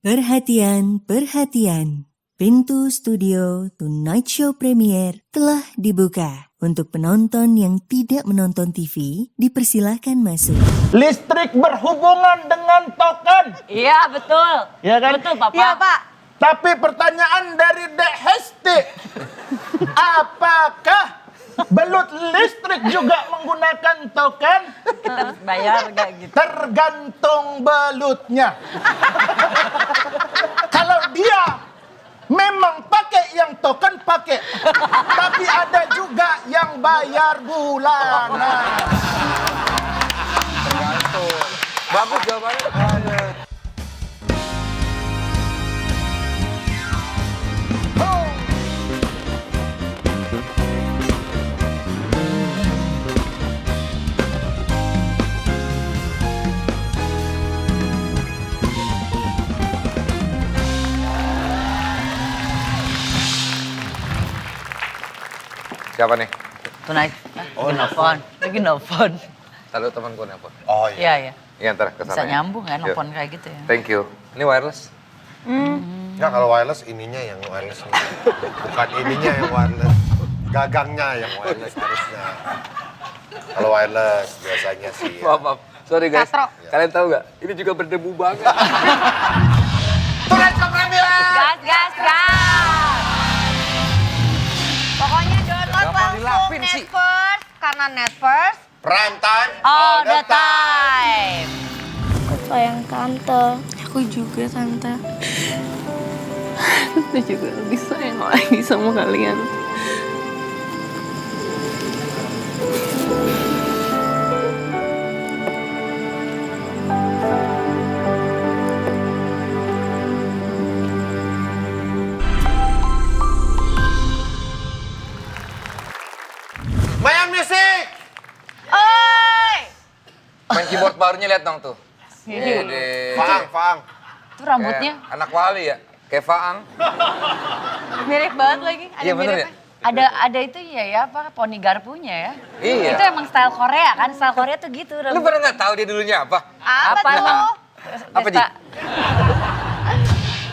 Perhatian, perhatian. Pintu studio Tonight Show Premier telah dibuka. Untuk penonton yang tidak menonton TV, dipersilahkan masuk. Listrik berhubungan dengan token. Iya betul. Ya kan? Betul Papa. Iya Pak. Tapi pertanyaan dari Dek Hesti. Apakah belut listrik juga menggunakan token? Kita harus bayar gak gitu. Tergantung belutnya. Kalau dia memang pakai yang token pakai. Tapi ada juga yang bayar bulanan. Tergantung. Bagus jawabannya. Siapa nih? Tonight. Oh, nelfon. Lagi nelfon. Tahu temanku nelpon. Oh Iya ya. Iya ntar kesana. Bisa nyambung ya Yuk. nelfon kayak gitu ya. Thank you. Ini wireless. Enggak, kalau wireless ininya yang wireless. Bukan ininya yang wireless. Gagangnya yang wireless harusnya. Kalau wireless biasanya sih. Ya. Maaf. Sorry guys. Katro. Kalian tahu nggak? Ini juga berdebu banget. Gas, gas, gas. Pokoknya download Gampang langsung dilapin sih. Net First. Karena Net First Prime time all the time. Aku sayang tante. Aku juga tante. Tante juga lebih sayang lagi sama kalian. Mayan Music. Oi. Main keyboard barunya lihat dong tuh. Faang. Itu rambutnya Anak wali ya. Kayak Faang. Mirip banget lagi. Ada Iya bener ya? miripnya. ada itu ya apa poni garpunya ya. Iya. Itu emang style Korea kan. Style Korea tuh gitu. Lu pada nggak tahu dia dulunya apa? Apa Apa tuh? Apa, Ji?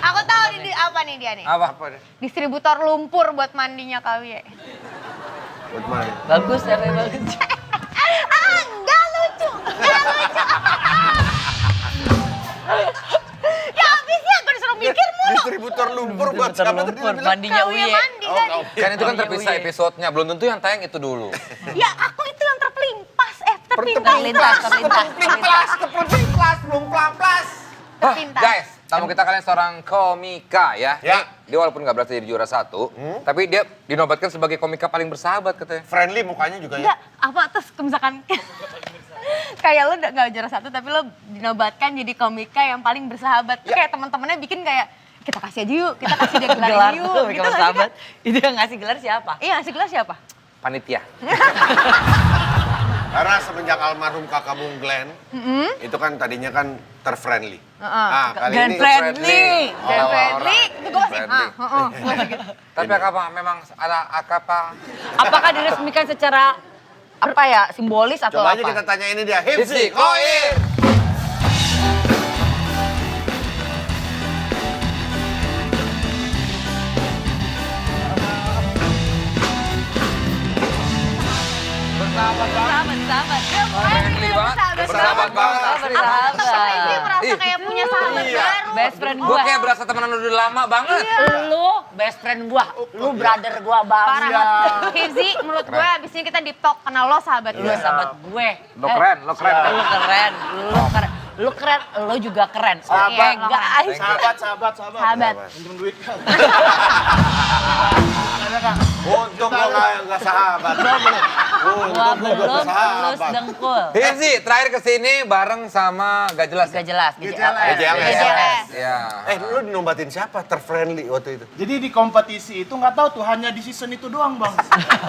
Aku tahu apa nih dia nih. Apa? Distributor lumpur buat mandinya KW. Buat main. Bagus tapi bagus. Enggak lucu. Enggak lucu. Ya habisnya aku disuruh mikir mulu. Distributor lumpur buat siapa tadi? Lumpur, mandinya KW Uye. mandi tadi. Kan itu kan terpisah episodenya. Belum tentu yang tayang itu dulu. Ya aku itu yang terpelimpas. Terlintas. Belum pelan-pelas. Terpintas. Guys, tamu kita kalian seorang komika ya. Ya. Dia walaupun nggak berhasil jadi juara 1, tapi dia dinobatkan sebagai komika paling bersahabat katanya. Friendly mukanya juga ya. Enggak, apa terus misalkan kayak lo nggak juara 1 tapi lo dinobatkan jadi komika yang paling bersahabat. Kayak teman-temannya bikin kayak kita kasih aja yuk, kita kasih dia gelar Gelar ini tuh yuk. mereka Gitu nggak sih, bersahabat. Kak? Itu yang ngasih gelar siapa? Iya ngasih gelar siapa? Panitia. Karena semenjak almarhum kakakmu Glenn, itu kan tadinya kan terfriendly. Kali Grand ini friendly. Dan friendly, itu gue sih. Friendly. Tapi apa memang ada apa? Apakah diresmikan secara apa ya simbolis atau Coba aja apa? kita tanya ini dia. Hipsi Hipsi Koir. Sahabat. Friendly banget. Bersahabat banget. Tetap ini merasa Ih. kayak punya sahabat Iya. baru. Best friend Gue gua. kayak berasa temenan udah lama banget. Lu best friend gua. Lu brother gua banget. Parah. Hifzi, menurut gue abis ini kita deep talk karena lo sahabat Lu gue. sahabat gue. Lo keren, lo keren. Lu keren. Lu keren. Lu juga keren. Oke Sahabat. guys. Sahabat. Sahabat. Pinjem duit kan. Untung lo nggak sahabat. Gua Untung belum lo lulus sahabat. dengkul. Hipsi terakhir kesini bareng sama Gak Jelas. Gak jelas. GJLS. Ya. Lu dinobatin siapa terfriendly waktu itu? Jadi di kompetisi itu nggak tahu tuh hanya di season itu doang bang.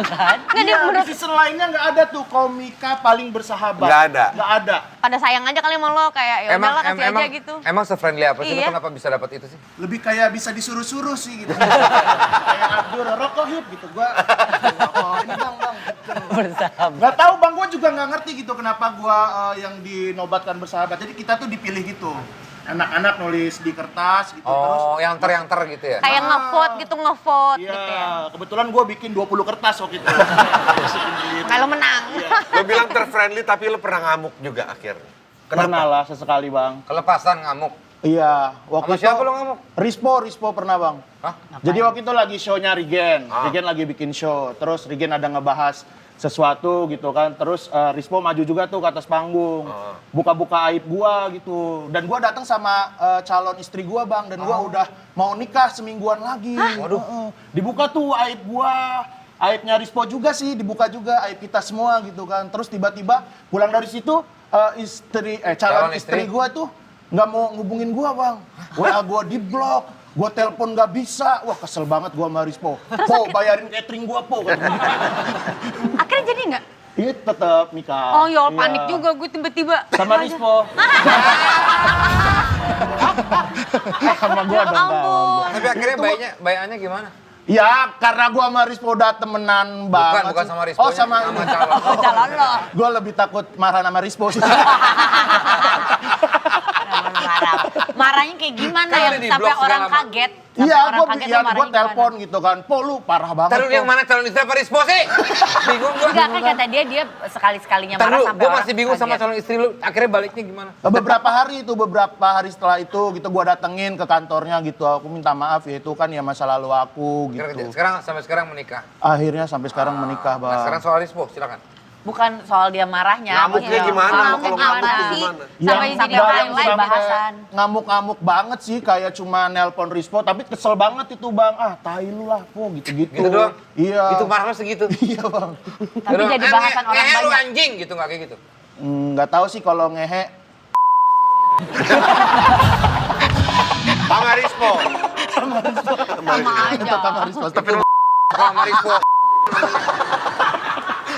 Kan? Iya, di season lainnya nggak ada tuh komika paling bersahabat. Nggak ada. Nggak ada. Pada sayang aja kali sama lo kayak ya udahlah kasih aja gitu. Emang se-friendly apa sih? Lu Iya. kenapa bisa dapat itu sih? Lebih kayak bisa disuruh-suruh sih gitu. Kayak Abdur rokok hip gitu. Gua oh, ini bang. Bersahabat. Gak tahu bang, gua juga nggak ngerti gitu kenapa gua yang dinobatkan bersahabat. Jadi kita tuh dipilih gitu. anak-anak nulis di kertas gitu terus. Oh, yang ter gitu ya? Kayak ngevote gitu, ngevote Iya, gitu ya. kebetulan gue bikin 20 kertas waktu itu. Kalau menang. Lo bilang ter-friendly tapi lo pernah ngamuk juga akhirnya. Pernah lah sesekali bang. Kelepasan ngamuk. Iya, waktu Sama siapa lo ngamuk? Rispo pernah bang. Hah? Jadi waktu itu lagi show-nya Rigen. Rigen lagi bikin show. Terus Rigen ada ngebahas sesuatu gitu kan. Terus Rispo maju juga tuh ke atas panggung. Buka-buka aib gua gitu. Dan gua datang sama calon istri gua bang. Dan gua udah mau nikah semingguan lagi. Waduh. Dibuka tuh aib gua. Aibnya Rispo juga sih, dibuka juga aib kita semua gitu kan. Terus tiba-tiba pulang dari situ calon istri gua tuh nggak mau ngubungin gua bang. WA gua di blok, gua telepon nggak bisa. Wah kesel banget gua sama Rispo. Po bayarin catering gua po. Akhirnya jadi nggak? Iya tetap nikah. Oh ya Iya. panik juga gue tiba-tiba. Sama Rispo. Sama gua Ya dong. Bang. ampun. Tapi akhirnya bayannya gimana? Ya karena gua sama Rispo udah temenan banget. Bukan sih. sama Rispo. Oh sama ini. calon. Oh, calon lo. Gua lebih takut marah sama Rispo sih. Marah. Marahnya kayak gimana Kan yang udah di sampai blok orang segala kaget? Sampai Iya, orang kaget tuh marahnya telepon gimana? gitu kan. Po lu parah banget. Ntar dulu yang Po. mana calon istri apa Rispo sih? Bingung gua. Enggak kan kata dia sekali-sekalinya Ntar marah dulu, sampai gua orang masih bingung sama kaget. calon istri lu. Akhirnya baliknya gimana? Beberapa hari setelah itu gitu gua datengin ke kantornya gitu. Aku minta maaf ya itu kan ya masa lalu aku gitu. Sekarang sampai sekarang menikah. Akhirnya sampai sekarang menikah, Bang. Nah, sekarang soal Rispo, silakan. Bukan soal dia marahnya. Ngamuknya maksudnya gimana? soal Kalau ngamuk tuh gimana? Sampai Yang jadi yang highlight sampai bahasan. ngamuk-ngamuk banget sih kayak cuma nelpon Rispo tapi kesel banget itu Bang. Ah, tai lu lah, po gitu-gitu. Gitu doang? Iya. Itu marah lo segitu. Iya, Bang. Tapi jadi bahasan orang Ngehe lu banyak. anjing gitu, nggak kayak gitu. Nggak tahu sih kalau ngehe. Sama Rispo. Sama aja. Tetap Rispo. Tapi Sama Rispo.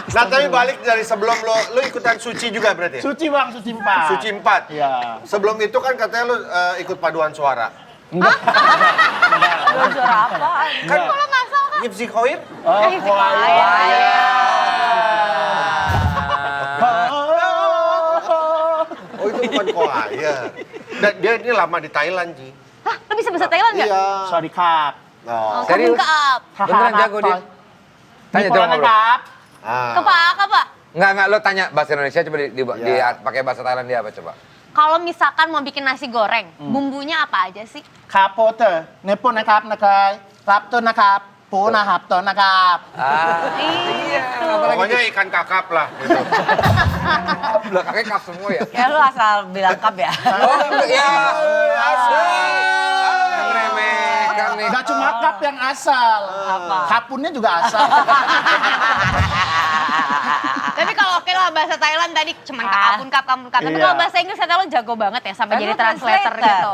Nah tapi balik dari sebelum lo ikutan suci juga berarti? Suci Bang, Suci 4. Suci 4? Iya. Sebelum itu kan katanya lo ikut paduan suara. Enggak. Suara apa? Kan kalau nggak salah kan? Yipsi Khoir? Oh, Oh itu bukan choir. Dan dia ini lama di Thailand, Ji. Hah, lo bisa bahasa Thailand nggak? Iya. Sorry, Kak. Oh. Serius? Keap. Beneran jago dia. Tanya coba ngobrol. Kak. Ah. Kepak apa? Enggak, lo tanya bahasa Indonesia coba pakai bahasa Thailand dia apa coba? Kalau misalkan mau bikin nasi goreng, bumbunya apa aja sih? ครับโปเตอร์เนปโปนะครับนะครับครับต้นนะครับปูนะครับต้นนะครับ Iya. Pokoknya ikan kakap lah. Gitu. Belakangnya kap semua ya? Ya lu asal bilang kap ya. Oh, ya. Meremehkan nih. Gak cuma kap yang asal, kapunnya juga asal. Tapi kalau oke lah bahasa Thailand tadi cuman kapun kap. Tapi Iya. kalau bahasa Inggris kata lo jago banget ya sampai Kan jadi lu translator translator. gitu.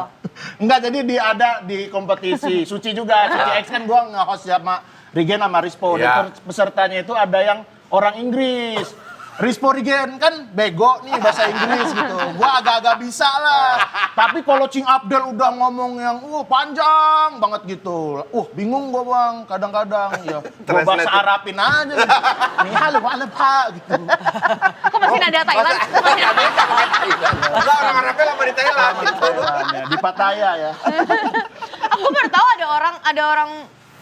Enggak, jadi ada di kompetisi. Suci juga, Suci X kan gua nge-host sama Rigen sama Rispo. Iya. Dan pesertanya itu ada yang orang Inggris. Rispo Rigen kan bego nih bahasa Inggris gitu. Gua agak-agak bisa lah. Tapi kalau Cing Abdel udah ngomong yang panjang banget gitu. Bingung gua Bang, kadang-kadang ya. Gua bahasa Translate. Arabin aja. Nih halo wala pak gitu. Kok masih nada Thailand? Enggak, orang Arabnya lama di Thailand. Gitu. Makanya, di Pattaya ya. Aku baru tahu ada orang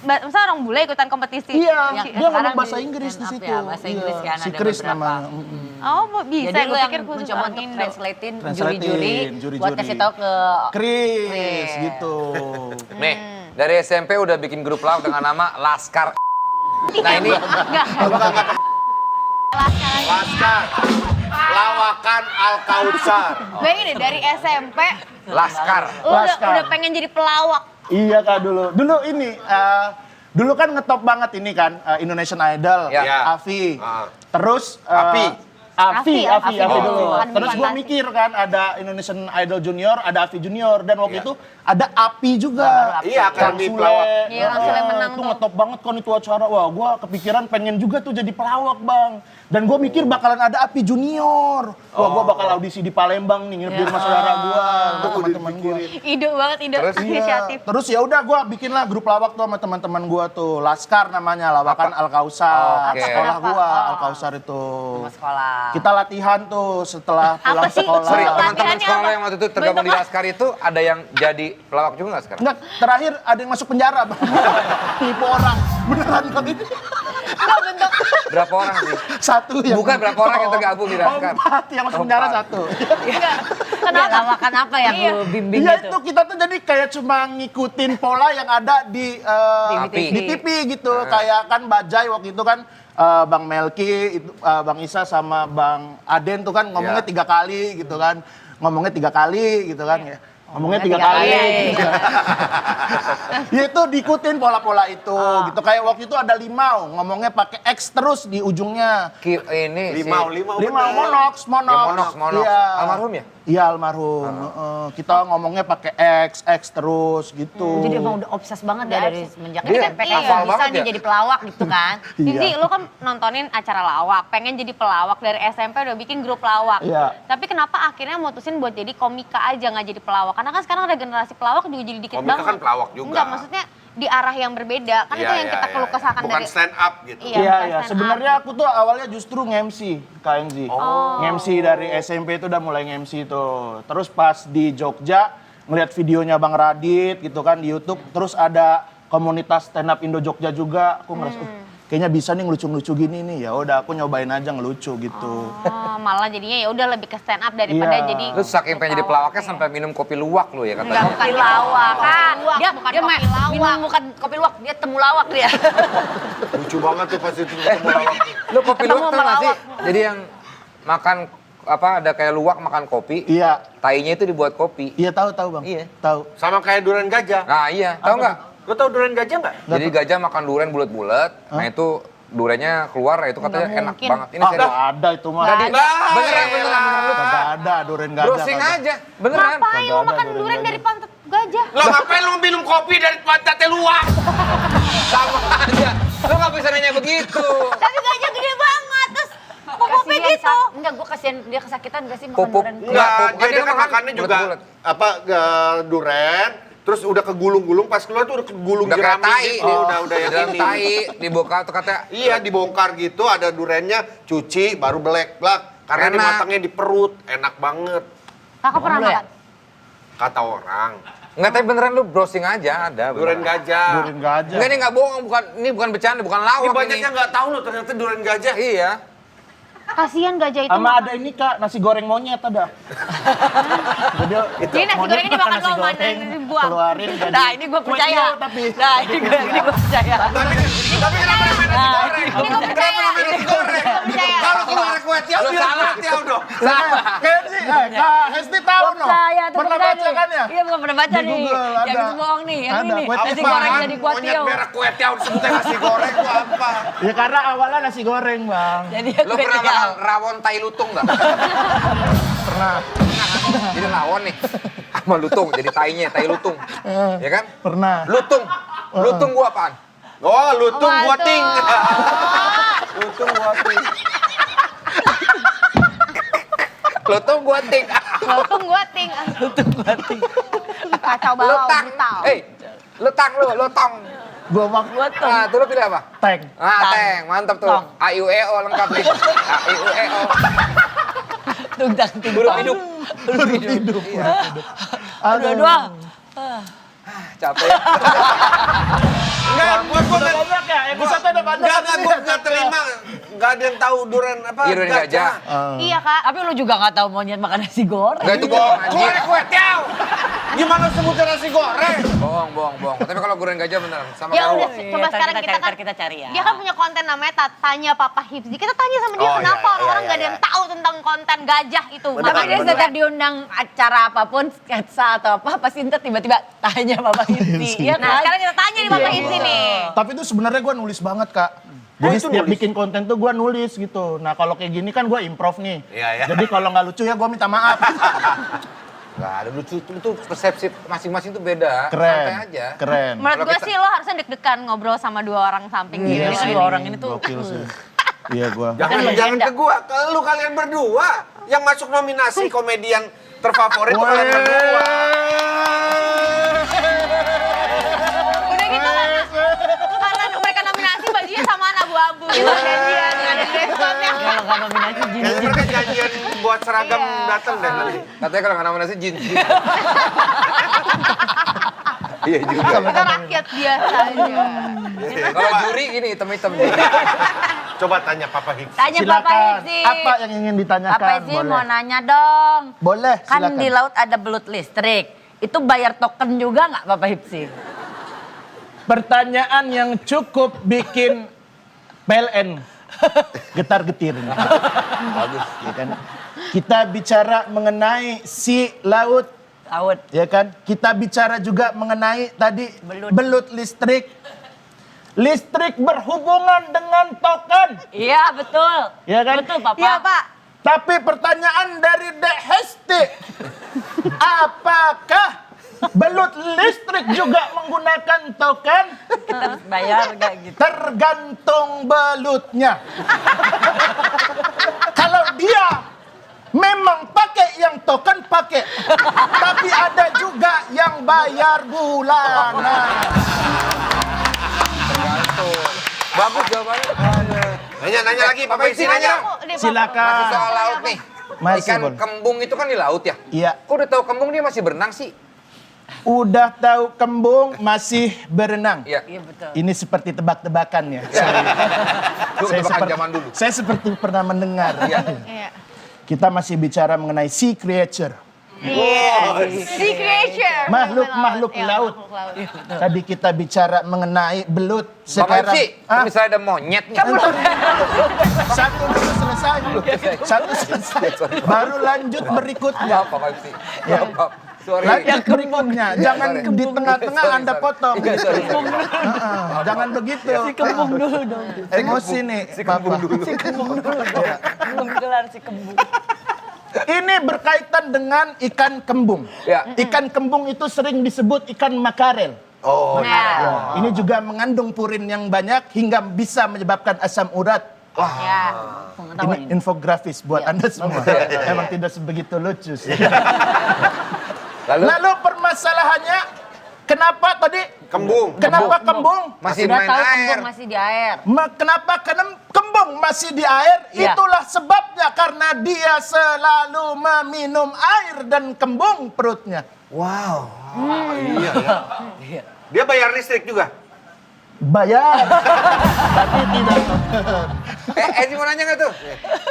misalnya orang bule ikutan kompetisi. Iya, Yang dia sekarang ngomong bahasa di Inggris di stand up situ. ya, bahasa Inggris Iya, kan si ada Chris beberapa. namanya. Oh, bisa. Jadi lu Gue yang pikir khusus mencoba orang untuk Indo. translatein Translatein, juri-juri buat juri-juri. kasih tahu ke Chris Chris. gitu. Nih, dari SMP udah bikin grup lawak dengan nama Laskar. Nah ini Laskar. Lawakan Al-Kautsar. Bayangin deh dari SMP Laskar. lu Laskar. udah pengen jadi pelawak. Iya Kak dulu. Dulu kan ngetop banget ini kan Indonesian Idol, Ya. Avi. Ah. Terus Avi dulu. dulu. Terus gue Fantasi. mikir kan ada Indonesian Idol Junior, ada Avi Junior dan waktu itu ada Api juga. Iya, Kang Akademi Sule. Pelawak. Iya, Kang Sule menang Itu tuh. ngetop banget kan itu acara. Wah, gue kepikiran pengen juga tuh jadi pelawak, Bang. Dan gue mikir bakalan ada Api Junior. Wah, gue bakal audisi di Palembang nih, nginep di rumah saudara gue, teman-teman gue. Ide banget, ide Terus? inisiatif. Terus ya udah gue bikin lah grup lawak tuh sama teman-teman gue tuh. Laskar namanya, lawakan Al-Kausar. Oke. Sekolah gue Al-Kausar itu. sama sekolah. Kita latihan tuh setelah pulang Apa sih? sekolah. Sorry, Latihannya teman-teman sekolah apa? yang waktu itu tergabung di Bentuk Laskar itu ada yang jadi pelawak juga nggak sekarang? Enggak, terakhir ada yang masuk penjara, Bang. Nipu orang. Beneran, Bang. Berapa orang sih? Satu yang... Bukan berapa orang yang tergabung di Laskar. 4, yang masuk penjara 1. Kenapa? Lawakan apa yang Iya. lu bimbing Iya gitu? itu kita tuh jadi kayak cuma ngikutin pola yang ada di TV. di TV gitu. Kayak kan Bajai waktu itu kan Bang Melki, itu, Bang Isa sama Bang Aden tuh kan ngomongnya Iya. 3 kali gitu kan. Ngomongnya 3 kali gitu kan ya. Ngomongnya 3 tiga kali. kali. Gitu. Ya itu diikutin pola-pola itu gitu. Kayak waktu itu ada Limau, ngomongnya pakai X terus di ujungnya. Ini Limau si... Limau Monox. Monox. Iya. Almarhum ya? Iya almarhum. Kita ngomongnya pakai X terus gitu. Jadi emang udah obses banget ya dari semenjak Dia SMP hafal kan bisa banget nih ya? jadi pelawak gitu kan. Zizi, lu kan nontonin acara lawak, pengen jadi pelawak dari SMP udah bikin grup lawak. Iya. Tapi kenapa akhirnya mutusin buat jadi komika aja nggak jadi pelawak? Karena kan sekarang ada generasi pelawak juga jadi dikit Komika banget. kan pelawak juga. Enggak, maksudnya di arah yang berbeda. Kan itu yang kita keluh kesahkan Bukan dari stand up gitu. Iya, Iya, bukan iya. stand Sebenarnya up. aku tuh awalnya justru nge-MC, KMZ. Nge-MC dari SMP itu udah mulai nge-MC tuh. Terus pas di Jogja, ngeliat videonya Bang Radit gitu kan di YouTube. Terus ada komunitas stand up Indo Jogja juga. Aku ngerasa, kayaknya bisa nih ngelucu-ngelucu gini nih. Ya udah aku nyobain aja ngelucu gitu. Oh, malah jadinya ya udah lebih ke stand up daripada Iya. jadi Lu saking pengen jadi pelawaknya sampai minum kopi luwak lu ya enggak katanya. bukan lawak. Kan dia bukan dia kopi lawak. minum bukan kopi luwak, dia temu lawak dia. Lucu banget tuh pas itu ketemu lawak. Lu kopi luwak Ketemu tau gak sih? melawak. Jadi yang makan apa ada kayak luwak makan kopi, Iya, tainya itu dibuat kopi. iya tahu Bang. Iya. Tahu. Sama kayak durian gajah. Nah iya, tahu nggak? Lo tau durian gajah nggak? Jadi gajah makan durian bulat-bulat, nah itu duriannya keluar, nah itu katanya Nggak enak mungkin. banget. Ini Ah, serius. nggak ada itu mah. Beneran, beneran. Kagak ada durian gajah. Browsing kagak. aja, beneran. Ngapain lu Kagak ada makan durian durian gajah. dari pantat gajah? Lo ngapain lo minum kopi dari pantatnya luwak? Sama aja. Lu nggak bisa nanya begitu. Tapi gajah gede banget, terus popopnya Kasian, gitu. Enggak, gue kasihan dia kesakitan gak sih makan Pupuk. durian. Enggak, Enggak, kan dia dia kan makan makannya juga bulat-bulat. apa duren, terus udah kegulung-gulung pas keluar tuh udah kegulung Udah kayak jerami tai, gitu, udah yang dalam ini. tai dibuka tuh katanya. Iya dibongkar gitu, ada durennya, cuci, baru belek-blak. Karena Enak. dimatangnya di perut, enak banget. Kakak pernah Lu ya? makan? Kata orang. Enggak, tapi beneran lu browsing aja ada. Duren beneran. gajah. Durian gajah. Enggak, ini enggak bohong, ini bukan bercanda, bukan Ini lawak banyak ini. yang nggak tahu loh ternyata duren gajah. Iya. Kasihan gajah itu. Sama makan. ada ini Kak, nasi goreng monyet ada. Jadi Jadi nasi goreng ini makan lo, mana yang dibuang. Keluarin jadi Nah, ini gue kue percaya. tiaw tapi. Nah, ini gue percaya. Tapi kenapa namanya nasi goreng? Ini gue percaya. Kenapa namanya nasi goreng? Gue percaya. Kalau keluar kue tiaw, Lu bilang salah. kue tiaw dong. Kayak sih, Kak Hesti tahu no. Percaya tuh Pernah percaya baca nih. kan ya? Iya, belum pernah baca Di nih. Google Yang ada. itu bohong nih, yang Ada, ini nih. kue Nasi tiaw. goreng jadi kuah Monyet tiaw. merah kue tiaw disebutnya nasi goreng itu apa? Ya karena awalnya nasi goreng Bang. Jadi Lu kue pernah tiaw. makan rawon tai lutung enggak? Pernah. Jadi rawon nih. Sama lutung, jadi tainya, tai lutung. Ya kan? Pernah. Lutung. Lutung gua apaan? Oh, lutung Apa buating. tuh? Lutung buating. Lutung gua tik. Lotung gua ting. Kacau balau, Lutang. brutal. Lutang lu, lutong. Gua bang Ah, tuh lu pilih apa? tank. Ah, teng, mantap tuh. Tong. A I U E O lengkap nih. A I U E O. Tunggang tinggi. Huruf hidup. Hidup. Dua-dua. Capek ya. Enggak, gua Udah banyak ya, episode ada banyak. enggak, gua enggak terima. Enggak ada yang tahu duren apa? Iya, duren gajah. Iya kak. Tapi lu juga gak tahu monyet makan nasi goreng. Enggak itu bohong anjing. Goreng kue tiaw. Gimana sebutnya nasi goreng? Bohong, bohong, bohong. Tapi kalau goreng gajah beneran sama Ya kayak udah, lu. Iya, coba ntar sekarang kita kita cari, kan. ntar kita cari ya. Dia kan punya konten namanya Tanya Papa Hipzi. Kita tanya sama dia Oh, kenapa iya, orang-orang iya, gak ada iya. yang tahu tentang konten gajah itu. Bener, Tapi dia bener. setiap diundang acara apapun, sketsa atau apa, pasti ntar tiba-tiba tanya Bapak Hipsi. Iya Nah kan? sekarang kita tanya nih Papa Hipzi nih. Tapi itu sebenarnya gue nulis banget Kak. Jadi itu setiap nulis? bikin konten tuh gue nulis gitu. Nah kalau kayak gini kan gue improv nih. Iya, iya. Jadi kalau nggak lucu ya gue minta maaf. Enggak ada lucu itu persepsi masing-masing tuh beda. Keren. Santai aja. Keren. Menurut Kalau gue kita- sih lo harusnya deg-degan ngobrol sama dua orang samping gitu. Iya Dia kan sih. dua orang ini tuh. Gokil sih. Iya gue. Jangan Kan jangan legenda. ke gua, ke lu kalian berdua yang masuk nominasi komedian terfavorit tuh kalian berdua. Udah gitu karena mereka nominasi bajunya samaan abu-abu gitu. Gantian, ada dress code-nya. Kalau nggak nominasi Kayaknya jin-jin. mereka buat seragam datang deh nanti. Katanya kalau nggak nama nasi jin. Iya juga. Kita rakyat biasa aja. Kalau juri gini hitam-hitam. Coba tanya Papa Hiksi. Tanya Papa Silakan. Hipsi. Apa yang ingin ditanyakan? Papa Hipsi Boleh. mau nanya dong. Boleh, Kan silakan. di laut ada belut listrik. Itu bayar token juga nggak Papa Hipsi? Pertanyaan yang cukup bikin PLN getar-getir. Bagus, ya kan? Kita bicara mengenai si laut, Laut. ya kan? Kita bicara juga mengenai tadi belut listrik. Listrik berhubungan dengan token, Iya betul. ya kan? Betul Papa. Iya Pak. Tapi pertanyaan dari Dek Hesti, apakah belut listrik juga menggunakan token? Kita harus bayar nggak gitu? Tergantung belutnya. Kalau dia memang pakai yang token pakai, tapi ada juga yang bayar bulanan. Bagus jawabannya. Nanya lagi, Papa Hiksi nanya. Masih Silakan. soal laut nih. Masih Ikan boleh. kembung itu kan di laut ya? Iya, Kok udah tahu kembung dia masih berenang sih? udah tahu kembung masih berenang. Iya. Iya betul. Ini seperti tebak-tebakan ya. Itu tebakan zaman dulu. Saya seperti pernah mendengar. Iya. Iya. Kita masih bicara mengenai sea creature. Sea creature. Makhluk-makhluk Iya, laut. makhluk laut. Tadi kita bicara mengenai belut. Papa Sekarang Hipsi, Ah, misalnya ada monyet nih. satu dulu selesai. Satu selesai. Baru lanjut berikutnya. Maaf Papa Hipsi. Ya. Maaf. Sorry. Lanjut berikutnya. Jangan di tengah-tengah Sorry, Anda sorry. potong. Iya, sorry. Jangan begitu. Si kembung dulu dong. Emosi nih, Papa. Si kembung dulu dong. Belum kelar si kembung. Ini berkaitan dengan ikan kembung. Ya. Ikan kembung itu sering disebut ikan makarel. Oh, Ya, ini juga mengandung purin yang banyak hingga bisa menyebabkan asam urat. Ya. Ini infografis buat Anda semua. Emang tidak sebegitu lucu sih. Lalu permasalahannya, kenapa tadi? kembung. Kenapa kembung? Masih Udah main tahu air. kembung masih di air. Kenapa kembung masih di air? Iya. Itulah sebabnya karena dia selalu meminum air dan kembung perutnya. Iya ya. Dia bayar listrik juga. Bayar. Tapi tidak. Ezi mau nanya nggak tuh?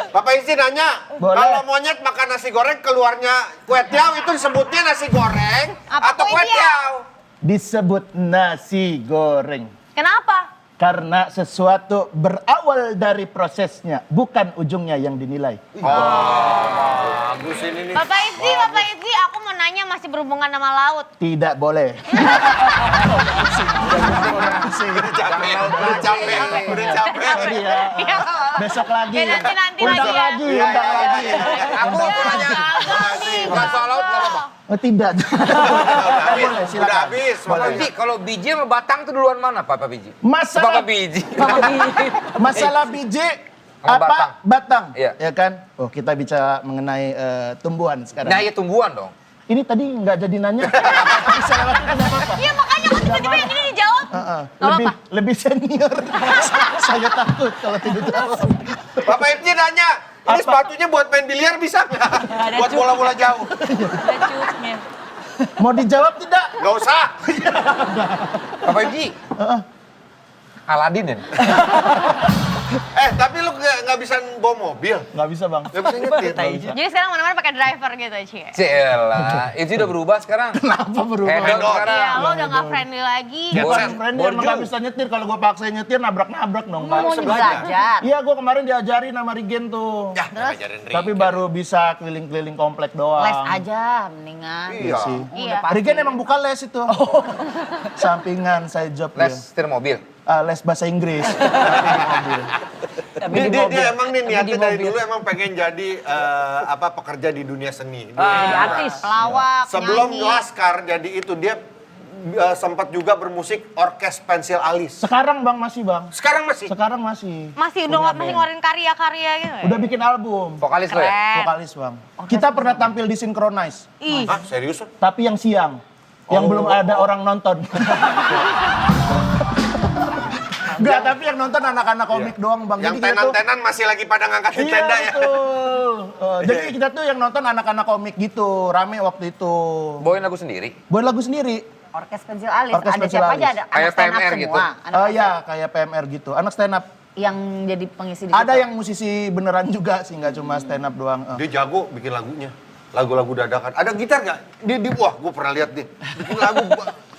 Papa Hiksi nanya, Boleh. kalau monyet makan nasi goreng keluarnya kue tiaw itu disebutnya nasi goreng Apa atau kue kue tiaw? Disebut nasi goreng. Kenapa? Karena sesuatu berawal dari prosesnya, bukan ujungnya yang dinilai. Bagus ini nih. Bapak Hipsi, aku mau nanya masih berhubungan sama laut. Tidak boleh. Udah capek. Iya. Besok lagi. Ya, nanti Undang lagi ya. lagi, undang lagi. Aku mau nanya. Bukan soal laut nggak apa-apa. Oh, tidak. Boleh, Udah silakan. habis. Papa Hipsi, kalau biji sama batang tuh duluan mana Papa Biji? Masalah Papa Biji. masalah biji Sama apa batang. batang, Iya. ya kan? Oh, kita bicara mengenai tumbuhan sekarang. Nah ya tumbuhan dong. Ini tadi nggak jadi nanya. Bisa lewat itu nggak apa-apa. Iya makanya aku tiba-tiba yang ini dijawab. Lebih senior. Saya takut kalau tidak jawab. Papa Hipsi nanya, ini sepatunya buat main biliar bisa nggak? Buat bola-bola jauh. Ada cutnya. Mau dijawab tidak? Nggak usah. Papa Biji. Aladin ya? Tapi lu nggak bisa bawa mobil. Nggak bisa bang. Nggak bisa nyetir. Jadi sekarang mana-mana pakai driver gitu, Cie. Cielah, itu udah berubah sekarang. Kenapa berubah? Hedon sekarang. Iya, lo udah gak friendly lagi. Bukan friendly, emang Borju. nggak bisa nyetir. Kalau gue paksa nyetir, nabrak-nabrak dong. Nggak Mau bisa belajar. Iya, gue kemarin diajarin sama Rigen tuh. Ya, ngajarin Rigen. Tapi baru bisa keliling-keliling komplek doang. Les aja mendingan. Iya. sih. Iya. Rigen emang buka les itu. Sampingan saya job Les dia. setir mobil. Les bahasa Inggris. Tapi di mobil. Dia emang nih niatnya dari dulu emang pengen jadi pekerja di dunia seni. Jadi artis. Pelawak, Sebelum nyanyi. Laskar jadi itu dia sempat juga bermusik orkes pensil alis. Sekarang bang masih bang. Sekarang masih. Sekarang masih. Masih ngeluarin karya-karya gitu ya? Udah bikin album. Vokalis lo ya? Keren. Vokalis bang. Kita pernah tampil di Synchronize. Ih, Hah, serius? Tapi yang siang. Yang belum ada orang nonton. Enggak, tapi yang nonton anak-anak komik doang Bang. Yang Jadi kita tuh- tenan-tenan masih lagi pada ngangkatin Iya, tenda ya. betul. Jadi kita tuh yang nonton anak-anak komik gitu, rame waktu itu. Bawain lagu sendiri. Buat lagu sendiri. Orkes pensil alis, Orkes ada pensil siapa alis. aja, ada Kayak anak stand up PMR semua. gitu. Anak stand Iya, up kayak PMR gitu. Anak stand up. yang jadi pengisi di Ada situ. yang musisi beneran juga sih, nggak cuma stand up doang. Dia jago bikin lagunya. Lagu-lagu dadakan. Ada gitar nggak? Wah, gue pernah lihat dia. Bikin lagu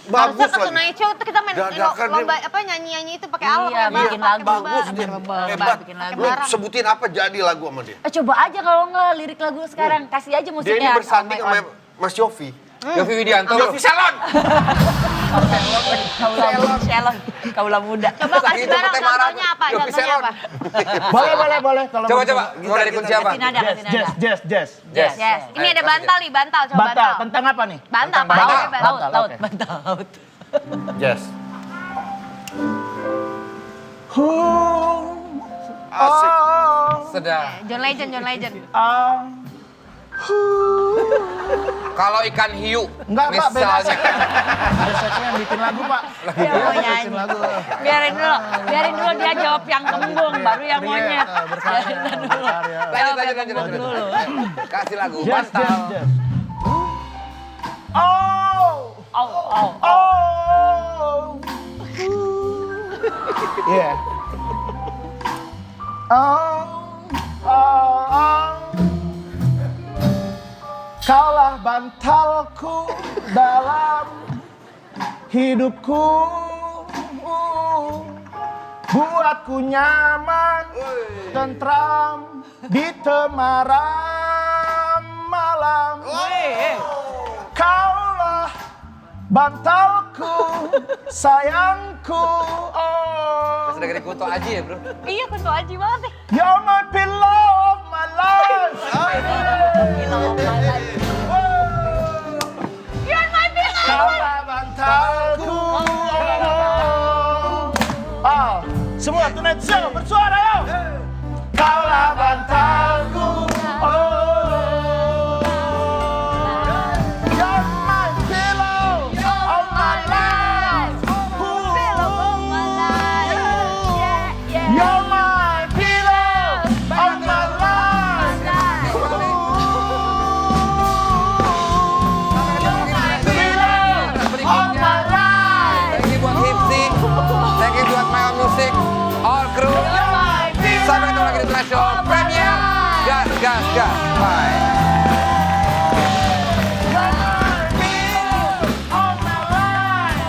bagus Harusnya ke lagi. Tonight Show tuh kita main Dadakan lomba dia. apa nyanyi-nyanyi itu pakai alat, Iya, pakai bikin bar, lagu. pakai bar. Bagus dia. Hebat. bikin lagu. Lu sebutin apa jadi lagu sama dia. Coba aja kalau nggak lirik lagu sekarang, kasih aja Dia musiknya. ini bersanding Oh my sama Mas Yofi. Yofi Widianto. Yofi Salon. Shalon, kaulah muda. Coba kasih Itu barang tema contohnya apa? Yofi Contohnya Salon. apa? Boleh. Kalau Coba, mau- coba. Mau dari kunci apa? Kasih nada, kasih nada. Jazz. Yes. Yes. Ini Ayo, ada kasih bantal nih, bantal. Coba Bantal. bantal. Tentang apa nih? Bantal, Tentang bantal. bantal. Laut, Bantal, laut, oke. bantal, laut. Yes. Asik. Sedang. John Legend, John Legend. Kalau ikan hiu, Enggak, Pak, beda misalnya. Ada saya yang bikin lagu, Pak. Dia mau Bikin nyanyi. lagu. Biarin dulu dia jawab yang kembung, baru yang monyet. Berkarya. Lanjut. Kasih lagu, Jazz. bantal. Oh. Yeah. Kaulah bantalku dalam hidupku, buatku nyaman, tentram di temaram malam. Kaulah bantalku, sayangku, oh. Masih dengerin Kunto Aji ya bro? Iya, Kunto Aji banget nih. You're my pillow of my life. You're my pillow. Kaulah bantalku. Semua Tonight Show bersuara yuk. Kaulah bantalku. You're my pillow of my life. You're my pillow of my life. Pillow of my life. Thank you buat Hipsi, thank you buat My Own Music, all crew. Sampai ketemu lagi di Tonight Show Premier. Gas. Bye. You're my pillow of my life.